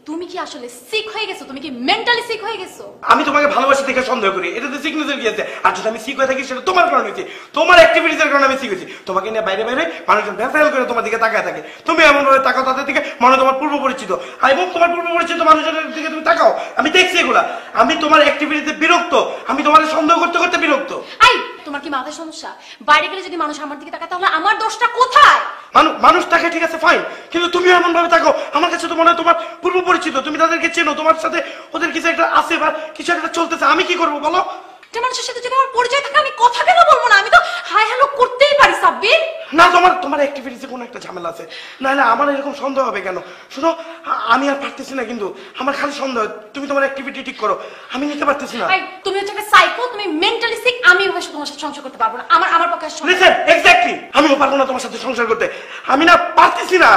Speaker 1: তুমি কি আসলে সিক হয়ে গেছো? তুমি কি মেন্টালি সিক হয়ে গেছো?
Speaker 3: আমি তোমাকে ভালোবাসি দেখে সন্দেহ করি, এটাতে সিগনেচার কি আছে? আর যদি আমি সিক হয়ে থাকি, সেটা তোমার কারণে হয়েছে, তোমার অ্যাক্টিভিটিস এর কারণে আমি সিক হয়েছি। তোমাকে নিয়ে বাইরে বাইরে মানুষজন ভ্যাফেল করে তোমার দিকে তাকায় থাকে, তুমি এমন ভাবে তাকাও তাদের দিকে মনে তোমার পূর্ব পরিচিত, এবং তোমার পূর্ব পরিচিত মানুষজনের দিকে তুমি তাকাও। আমি দেখছি এগুলা, আমি তোমার অ্যাক্টিভিটিতে বিরক্ত, আমি তোমার সন্দেহ করতে করতে বিরক্ত।
Speaker 1: আই, তোমার কি মাথায় সমস্যা? বাইরে গেলে যদি মানুষ আমার দিকে তাকায়, তাহলে আমার দোষটা কোথায়?
Speaker 3: মানুষ তাকে ঠিক আছে ফাইন, কিন্তু তুমি এমন ভাবে থাকো, আমার কাছে তো মনে হয় তোমার পূর্ব পরিচিত, তুমি তাদেরকে চেনো, তোমার সাথে ওদের কিছু একটা আছে বা কিছু একটা চলতেছে। আমি কি করবো বলো?
Speaker 1: একটা মানুষের সাথে যদি আমার পরিচয় থাকে, আমি কথা কেন বলবো না? আমি তো হাই হ্যালো করতেই পারি সাব্বির।
Speaker 3: না, তোমার অ্যাক্টিভিটিসে কোনো একটা ঝামেলা আছে, নাহলে আমার এরকম সন্দেহ হবে কেন? শুনো, আমি আর পারতেছি না, কিন্তু আমার খালি সন্দেহ। তুমি তোমার অ্যাক্টিভিটি ঠিক করো, আমি নিতে পারতেছি না।
Speaker 1: ভাই, তুমি হচ্ছে একটা সাইকো, তুমি মেন্টালি সিক। আমি এভাবে তোমার সাথে সংসার করতে পারবো না। আমার পক্ষে
Speaker 3: লিসেন, এক্স্যাক্টলি আমিও পারবো না তোমার সাথে সংসার করতে। আমি না পারতেছি না,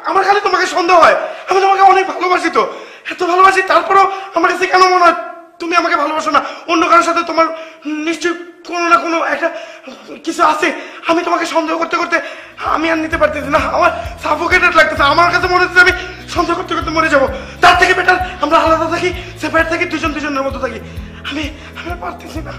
Speaker 3: আমার খালি তোমাকে সন্দেহ হয়। আমি তোমাকে অনেক ভালোবাসি, তো এত ভালোবাসি, তারপরও আমার কাছে কেন মনে হয় তুমি আমাকে ভালোবাসো না? অন্য কারোর সাথে তোমার নিশ্চয়ই কোনো না কোনো একটা কিছু আছে। আমি তোমাকে সন্দেহ করতে করতে আমি আর নিতে পারতেছি না, আমার সাফোকেটেড লাগতেছে। আমার কাছে মনে হচ্ছে আমি সন্দেহ করতে করতে মরে যাবো। তার থেকে বেটার আমরা আলাদা থাকি, সেপারেট থাকি, দুজনের মতো থাকি। আমি আর পারতেছি না।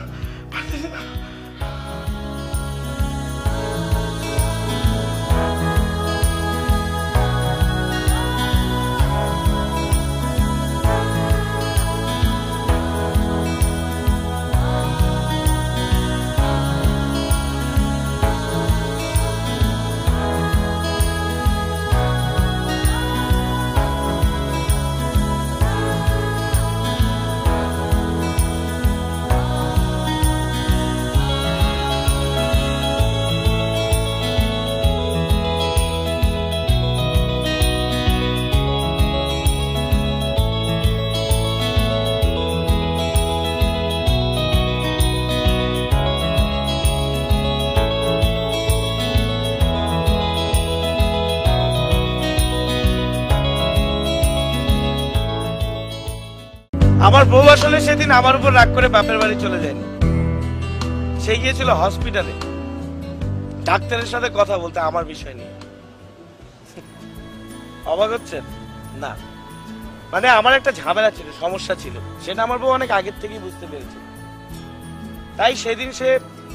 Speaker 3: আমার বউ আসলে সেদিন আমার উপর রাগ করে বাপের বাড়ি চলে যায়নি, সে গিয়েছিল হসপিটালে ডাক্তারের সাথে কথা বলতে আমার বিষয় নিয়ে। অবাক হচ্ছেন না? মানে আমার একটা ঝামেলা ছিল, সমস্যা ছিল, সেটা আমার বউ অনেক আগের থেকেই বুঝতে পেরেছে। তাই সেদিন সে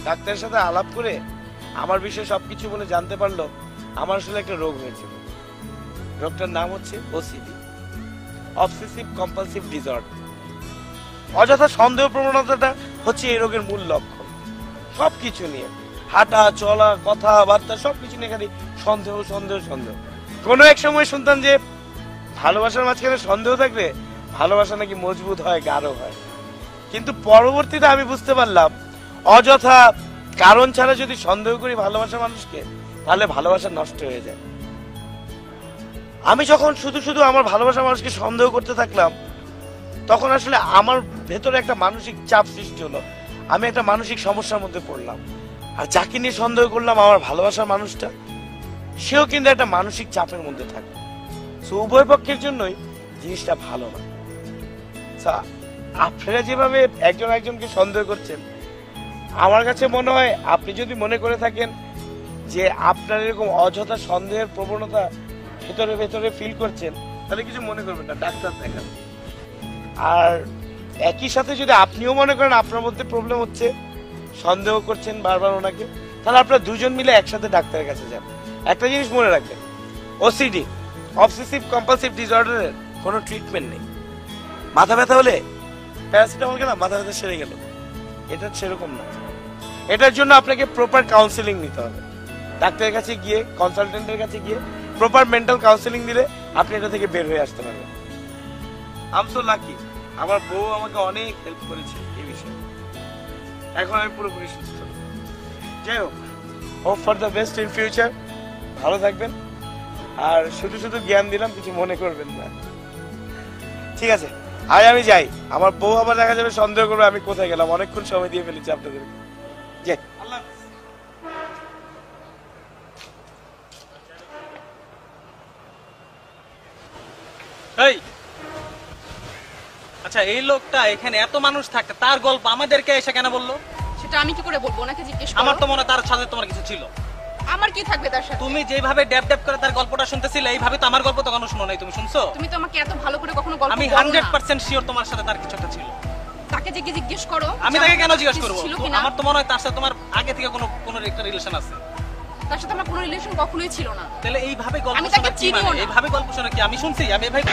Speaker 3: ডাক্তারের সাথে আলাপ করে আমার বিষয়ে সবকিছু বলে জানতে পারলো আমার আসলে একটা রোগ হয়েছিল। রোগটার নাম হচ্ছে ওসিডি, অবসেসিভ কম্পালসিভ ডিসঅর্ডার। অযথা সন্দেহ প্রবণতাটা হচ্ছে এই রোগের মূল লক্ষণ। সবকিছু নিয়ে, হাঁটা চলা কথাবার্তা সবকিছু নিয়ে খালি সন্দেহ সন্দেহ সন্দেহ। কোনো এক সময় শুনতাম যে ভালোবাসার মাঝখানে সন্দেহ থাকলে ভালোবাসা নাকি মজবুত হয়, গাঢ় হয়। কিন্তু পরবর্তীতে আমি বুঝতে পারলাম অযথা কারণ ছাড়া যদি সন্দেহ করি ভালোবাসার মানুষকে, তাহলে ভালোবাসা নষ্ট হয়ে যায়। আমি যখন শুধু শুধু আমার ভালোবাসার মানুষকে সন্দেহ করতে থাকলাম, তখন আসলে আমার ভেতরে একটা মানসিক চাপ সৃষ্টি হলো, আমি একটা মানসিক সমস্যার মধ্যে পড়লাম। আর যাকে নিয়ে সন্দেহ করলাম, আমার ভালোবাসার মানুষটা, সেও কিন্তু একটা মানসিক চাপের মধ্যে থাকে। সো উভয় পক্ষের জন্যই জিনিসটা ভালো না। আপনারা যেভাবে একজন একজনকে সন্দেহ করছেন, আমার কাছে মনে হয় আপনি যদি মনে করে থাকেন যে আপনার এরকম অযথা সন্দেহের প্রবণতা ভেতরে ভেতরে ফিল করছেন, তাহলে কিছু মনে করবেন না, ডাক্তার দেখান। আর একই সাথে যদি আপনিও মনে করেন আপনার মধ্যে প্রবলেম হচ্ছে, সন্দেহ করছেন বারবার ওনাকে, তাহলে আপনারা দুজন মিলে একসাথে ডাক্তারের কাছে যান। একটা জিনিস মনে রাখবেন, ওসিডি, অবসেসিভ কম্পালসিভ ডিসঅর্ডারের কোনো ট্রিটমেন্ট নেই। মাথা ব্যথা হলে প্যারাসিটামল খেলাম, মাথা ব্যথা সেরে গেল, এটা সেরকম না। এটার জন্য আপনাকে প্রপার কাউন্সেলিং নিতে হবে। ডাক্তারের কাছে গিয়ে, কনসালটেন্টের কাছে গিয়ে প্রপার মেন্টাল কাউন্সেলিং দিলে আপনি এটা থেকে বের হয়ে আসতে পারবেন। আই এম সো লাকি, আমার বউ আমাকে অনেক হেল্প করেছে এই বিষয়ে। এখন আমি পুরোপুরি সুস্থ। যাই হোক, hope for the best in future. ভালো থাকবেন। আর শুধু শুধু জ্ঞান দিলাম, কিছু মনে করবেন না, ঠিক আছে? আজ আমি যাই, আমার বউ আবার দেখা যাবে সন্দেহ করবে আমি কোথায় গেলাম, অনেকক্ষণ সময় দিয়ে ফেলেছি আপনাদের। যাই, আল্লাহ হাফেজ।
Speaker 5: এই আচ্ছা, এই লোকটা এখানে এত মানুষ থাকতে তার গল্প আমাদেরকে এসে কেন বললো?
Speaker 8: সেটা আমি কি করে বলবো? ওনাকে জিজ্ঞেস করো।
Speaker 5: আমার তো মনে হয় তার সাথে তোমার কিছু ছিল।
Speaker 8: আমার কি থাকবে তার সাথে?
Speaker 5: তুমি যেভাবে ড্যাব ড্যাব করে তার গল্পটা শুনতেছিলে, এইভাবে তো আমার গল্প তো কখনো শুনো নাই। তুমি শুনছো?
Speaker 8: তুমি তো আমাকে এত ভালো করে কখনো গল্প
Speaker 5: আমি
Speaker 8: বলো না।
Speaker 5: 100% শিওর তোমার সাথে তার কিছু একটা ছিল।
Speaker 8: তাকে জিজ্ঞেস করো।
Speaker 5: আমি তাকে কেন জিজ্ঞেস করবো?
Speaker 8: ছিল কিনা?
Speaker 5: আমার তো মনে হয় তার সাথে তোমার আগে থেকে কোনো একটা রিলেশন আছে।
Speaker 8: তার সাথে আমার কোনো রিলেশন কখনোই ছিল না।
Speaker 5: তাহলে এইভাবে গল্প
Speaker 8: আমি তাকে
Speaker 5: শোনা কি
Speaker 8: চিনিও
Speaker 5: মানে?
Speaker 8: না।
Speaker 5: এইভাবে গল্প শোনা কি? আমি শুনছি, আমি ভাই